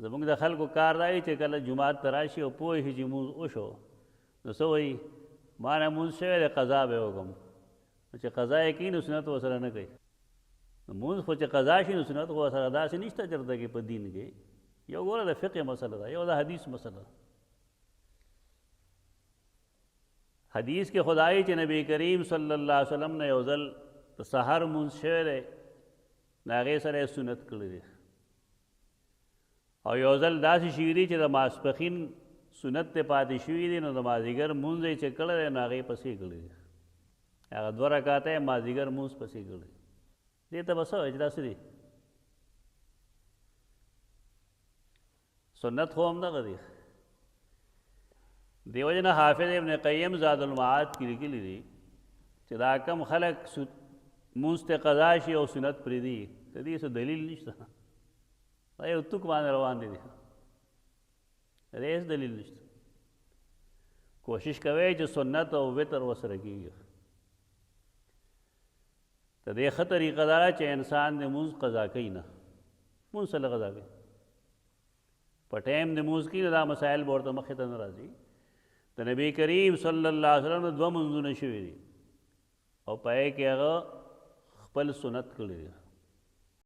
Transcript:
زموږ د خلکو کار دا وي چې کله جومات ته راشي او پوه شي چې مونځ وشو نو څه وایي ما نه مونځ شوی دی قضا به یې وکړم چې قضا یې کوي نو سنت ورسره نه کوي مونځ خو چې قضا شي نو سنت خو ورسره داسې نشته چېرته کې په دین کې یو ګوره د فقه مسله ده یو د حدیث مسله ده حدیث کې خدای چې نبی کریم صلی الله علیه وسلم نه یو ځل د سحر مونځ شوی دی د هغې سره یې سنت کړی دی او یو ځل داسې شوي دي چې د ماسپښین سنت ته پاتې شوي دي نو د مازدیګر مونځ یې چې کړی دی نو هغې پسې کړی دی هغه 2 رکعاته یې مازدیګر مونځ پسې کړی دې ته به څه وایي چې دا څه دي سنت خو همدغه دی دې وجې نه حافظ ابن قیم زاد المعاد کې لیکلي دي چې دا کم خلک مونځ ته قضا شي او سنت پرېږدي د دې څه دلیل نشته دا یو توک باندې روان دي هیڅ دلیل نشته کوشش کوئ چې سنت او وتر ورسره کېږي د دې ښه طریقه دا ده چې انسان د مونځ قضا کوي نه مونځ سره قضا کوي په ټایم د مونځ کې دا مسایل به ورته مخې ته نه راځي د نبی کریم صلی الله علیه وسلم 2 منځونه شوي دي او په هغې کې هغه خپل سنت کړي دي